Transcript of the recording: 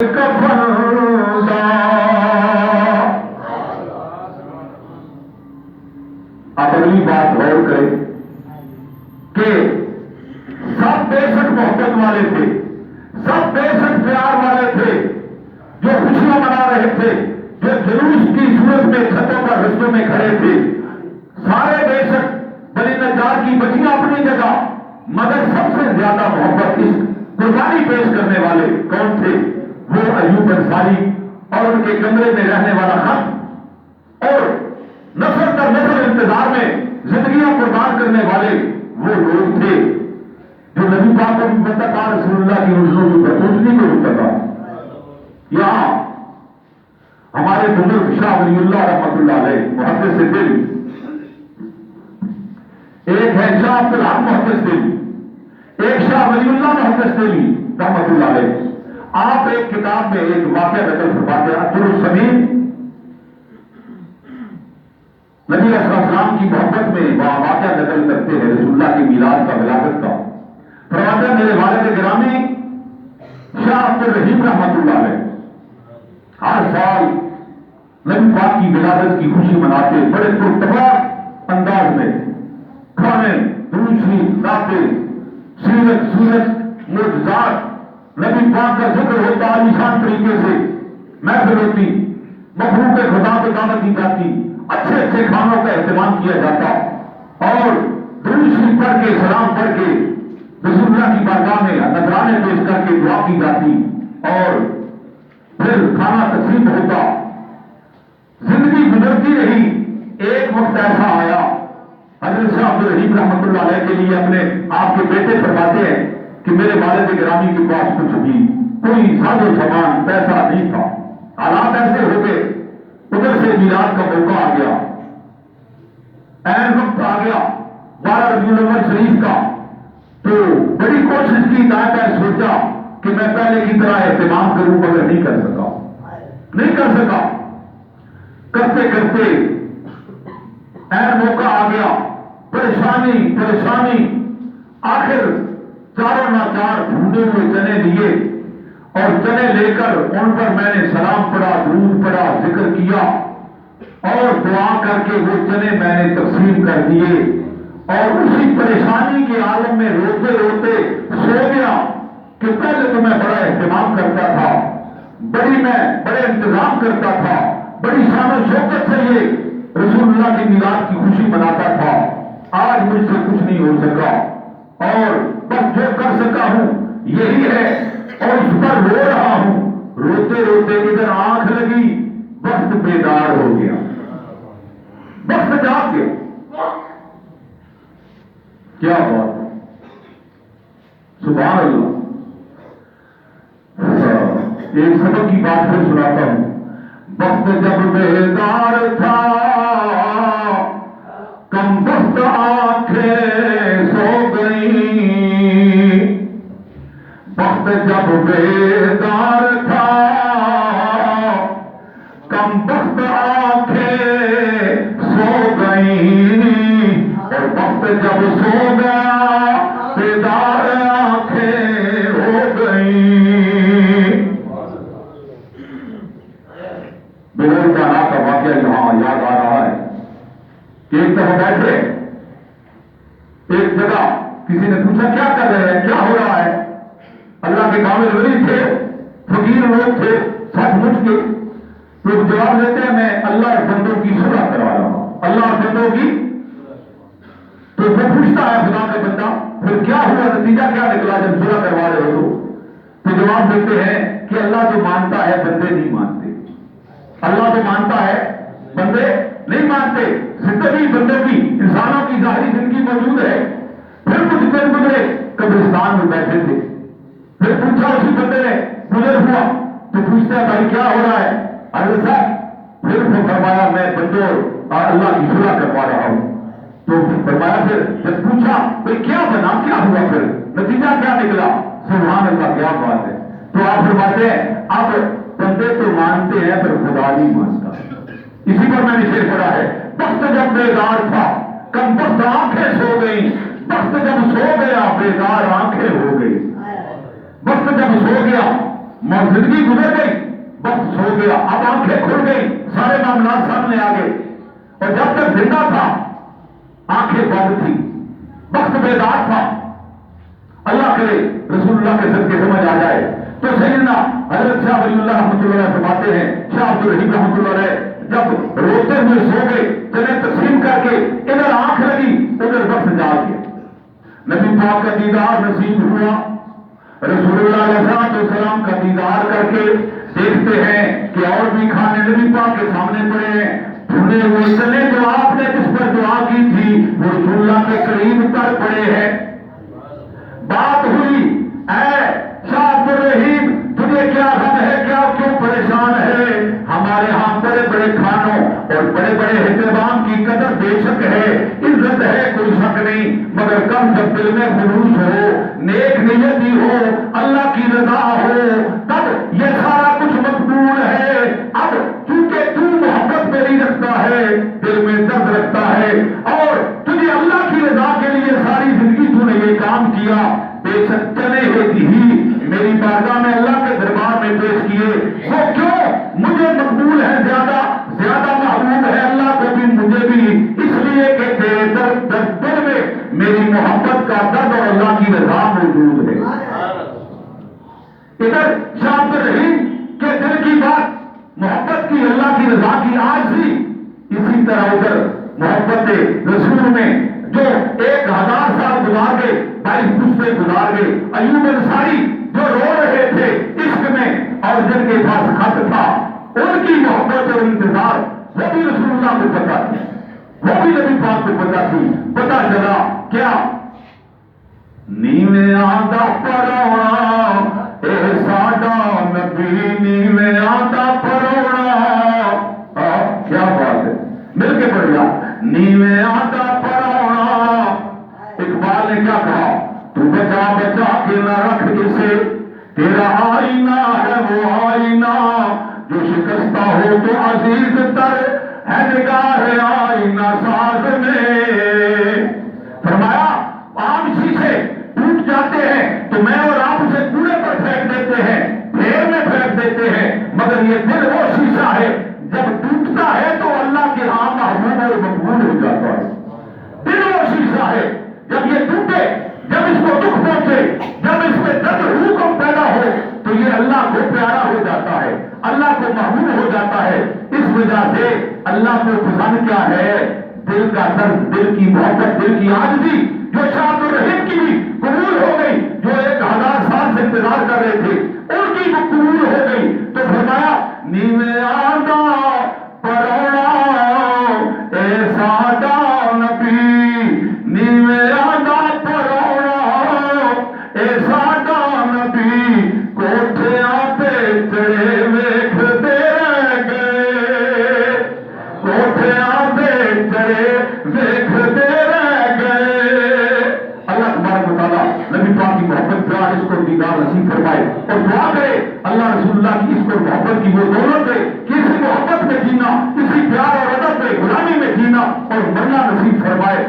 آپ اگلی بات غور کریں کہ سب بے شک محبت والے تھے، سب بے شک پیار والے تھے، جو خوشیاں منا رہے تھے، جو جلوس کی صورت میں چھتوں پر رستوں میں کھڑے تھے، سارے بے شک بنی نجار کی بچیاں اپنی جگہ، مگر سب سے زیادہ محبت اس قربانی پیش کرنے والے کون تھے؟ وہ ایوب انصاری اور ان کے کمرے میں رہنے والا خط اور نسل در نسل انتظار میں زندگیاں قربان کرنے والے وہ لوگ تھے جو نبی پاک کو بھی پتہ تھا، رسول اللہ کی حضور کی پتوجنی کو بھی پتہ۔ یہاں ہمارے بزرگ شاہ ولی اللہ رحمۃ اللہ علیہ محدث دل، ایک ہے شاہ عبد الحق محدث دل، ایک شاہ ولی اللہ محدث دل رحمۃ اللہ علیہ۔ آپ ایک کتاب میں ایک واقعہ نقل فرماتے ہیں، عبدالسمین نبی علیہ السلام کی محبت میں واقعہ نقل کرتے ہیں رسول اللہ کی میلاد کا، ولادت کا۔ فرماتے ہیں میرے والد گرامی شاہ عبد الرحیم رحمۃ اللہ علیہ ہر سال نبی پاک کی ولادت کی خوشی مناتے، بڑے پرتباہ انداز میں کھانے، درود شریف، نعتیں، سیرت معجزات، نبی پاک کا ذکر ہوتا، عالیشان طریقے سے محفل ہوتی، مخلوق خدا پہ دعوت دی جاتی، اچھے اچھے کھانوں کا اہتمام کیا جاتا، اور درود شریف پڑھ کے، سلام پڑھ کے رسول اللہ کی بارگاہ میں نذرانے پیش کر کے دعا کی جاتی، اور پھر کھانا تقسیم ہوتا۔ زندگی گزرتی رہی، ایک وقت ایسا آیا، حضرت شاہ عبد الرحیم رحمۃ اللہ علیہ کے لیے اپنے آپ کے بیٹے فرماتے ہیں کہ میرے والد گرامی کے پاس کچھ بھی کوئی ساز و سامان پیسہ نہیں تھا، حالات ایسے ہو گئے، ادھر سے میلاد کا موقع آ گیا، عین وقت آ گیا 12 ربیع الاول شریف کا، تو بڑی کوشش کی، دائیں بائیں سوچا کہ میں پہلے کی طرح اہتمام کروں، مگر نہیں کر سکا، کرتے کرتے عین موقع آ گیا، پریشانی، آخر چاروں ناچار ڈھونڈے ہوئے چنے لیے، اور چنے لے کر ان پر میں نے سلام پڑھا، درود پڑھا، ذکر کیا، اور دعا کر کے وہ چنے میں نے تقسیم کر دیے، اور اسی پریشانی کے عالم میں روتے روتے سو گیا کہ پہلے تو میں بڑا اہتمام کرتا تھا، بڑے انتظام کرتا تھا، بڑی شان و شوکت سے یہ رسول اللہ کی میلاد کی خوشی مناتا تھا، آج مجھ سے کچھ نہیں ہو سکا، اور بس جو کر سکا ہوں یہی ہے، اور اس پر رو رہا ہوں۔ روتے روتے ادھر آنکھ لگی، وقت بیدار ہو گیا، وقت جاگ گیا۔ کیا بات ہے، سبحان اللہ۔ ایک سبق کی بات پھر سناتا ہوں۔ وقت جب بیدار تھا، کم بخت آنکھیں سو گئیں، وقت جب بیدار تھا، کم بخت آنکھیں سو گئیں، اور وقت جب سو گیا بیدار آنکھیں ہو گئیں۔ بغیر جانا کا واقعہ یہاں یاد آ رہا ہے کہ ایک دفعہ بیٹھے ایک جگہ، کسی نے پوچھا کیا کر رہے ہیں، کیا ہو رہا ہے؟ اللہ کے کامل ولی تھے، فقیر لوگ تھے، سچ مچ کے لوگ جواب دیتے ہیں میں اللہ اور بندوں کی صلح کروا رہا ہوں، اللہ اور بندوں کی۔ تو وہ پوچھتا ہے خدا کا بندہ پھر کیا ہوا، نتیجہ کیا نکلا جب صلح کروا رہے ہو؟ تو جواب دیتے ہیں کہ اللہ تو مانتا ہے، بندے نہیں مانتے، اللہ تو مانتا ہے، بندے نہیں مانتے۔ زندگی بندوں کی، انسانوں کی ظاہری زندگی موجود ہے۔ پھر کچھ دن گزرے، قبرستان میں بیٹھے تھے، پھر پوچھا اسی بندے نے، گزر ہوا تو پوچھتا ہے بھائی کیا ہو رہا ہے؟ حضرت صاحب پھر وہ فرمایا میں بندوں اور اللہ کی صلح کروا رہا ہوں۔ تو فرمایا پھر جب پوچھا بھائی کیا بنا، کیا ہوا، پھر نتیجہ کیا نکلا؟ سبحان اللہ، کیا بات ہے۔ تو آپ فرماتے ہیں اب بندے تو مانتے ہیں پر خدا نہیں مانتا۔ اسی پر میں نے شعر پڑھا ہے، وقت جب بیدار تھا کم بخت آنکھیں سو گئی، وقت جب سو گیا بیدار آنکھیں ہو گئی۔ وقت جب سو گیا زندگی گزر گئی، وقت سو گیا، اب آنکھیں کھل گئی، سارے معاملات سامنے آ گئے، اور جب تک زندہ تھا آنکھیں بند تھی، وقت بیدار تھا۔ اللہ کرے رسول اللہ کے صدقے سمجھ آ جائے تو سیدنا حضرت شاہ ولی اللہ رحمۃ اللہ علیہ فرماتے ہیں، شاہ عبد الرحیم رحمۃ اللہ علیہ جب روتے ہوئے سو گئے، چلے تقسیم کر کے ادھر آنکھ لگی ادھر وقت جاگ گیا، نبی پاک کا دیدار نصیب ہوا، رسول اللہ علیہ السلام کا دیدار کر کے دیکھتے ہیں کہ اور بھی کھانے نبی پاک کے سامنے پڑے ہیں، بھولے ہوئے چلے جو آپ نے جس پر دعا کی تھی وہ رسول اللہ کے قریب تر پڑے ہیں۔ بات ہوئی، اے شاہ عبد الرحیم تجھے کیا غم ہے، کیا کیوں پریشان ہے؟ ہمارے ہاں بڑے بڑے کھانوں اور بڑے بڑے اہتمام کی قدر بے شک ہے، عزت ہے، کوئی شک نہیں، مگر کم جب دل میں خلوص ہو، نیک نیتی ہو، اللہ کی رضا ہو، تب یہ سارا کچھ مقبول ہے۔ اب چونکہ تو محبت میری رکھتا ہے، دل میں درد رکھتا ہے، اور تجھے اللہ کی رضا کے لیے ساری زندگی تو نے یہ کام کیا، بے شک چلے ہی میری بارگاہ میں اللہ کے دربار میں پیش کیے، وہ کیوں مجھے مقبول ہے، زیادہ زیادہ محبوب ہے اللہ کو بھی مجھے بھی، اس لیے کہ تیرے دل میں میری محبت کا درد اور اللہ کی رضا موجود ہے۔ ادھر شاہ عبد الرحیم کے دل کی بات محبت کی، اللہ کی رضا کی آج بھی، اسی طرح ادھر محبت رسول میں جو 1000 سال گزار گئے، 22 پشتے گزار گئے، ایوب انصاری جو رو رہے تھے عشق میں اور جن کے پاس خط تھا، ان کی محبت اور انتظار وہ بھی رسول اللہ کو پتا تھی، وہ بھی نبی پاک کو پتا تھی۔ پتا چلا کیا؟ نیویں آندا پرونا اے ساڈا نبی، نیویں آندا پرونا، کیا بات ہے، مل کے پڑھ لیا، نیویں آندا پرونا۔ اقبال نے کیا کہا؟ تو بچا بچا کے نہ رکھ اسے، تیرا آئینہ ہے وہ آئینہ، جو شکستہ ہو تو عزیز تر ہے نگاہ آئینہ ساز میں۔ فرمایا عام شیشے ٹوٹ جاتے ہیں تو میں اور آپ اسے کوڑے پر پھینک دیتے ہیں، ڈھیر میں پھینک دیتے ہیں، مگر یہ دل وہ شیشہ ہے جب ٹوٹتا ہے تو اللہ کے ہاں محبوب اور مقبول ہو جاتا ہے۔ دل وہ شیشہ ہے جب یہ ٹوٹے، جب اس کو دکھ پہنچے، جب اس میں درد حکم پیدا ہو تو یہ اللہ کو پیارا ہو جاتا ہے، اللہ کو محبوب ہو جاتا ہے۔ اس وجہ سے اللہ کو پسند کیا ہے؟ دل کا درد، دل کی محبت، دل کی عاجزی، جو شاہ عبد الرحیم کی بھی قبول ہو گئی، جو 1000 سال سے انتظار کر رہے تھے ان کی بھی قبول ہو گئی، تو فرمایا نیویں آندا پرونا اے ساڈا نبی، نیویں آندا پرونا اے ساڈا نبی، کوٹھیاں تے چڑھے ویکھدے رہ گئے، کوٹھیاں تے چڑھے ویکھدے رہ گئے۔ اللہ تبارک و تعالیٰ نبی پاک کی محبت پیار اس کو دیدار نصیب فرمائے، اور دعا کرے اللہ رسول اللہ کی اس کو محبت کی وہ دولت دے کہ اسی محبت میں جینا، اسی پیار اور ادب میں غلامی میں جینا اور مرنا نصیب فرمائے۔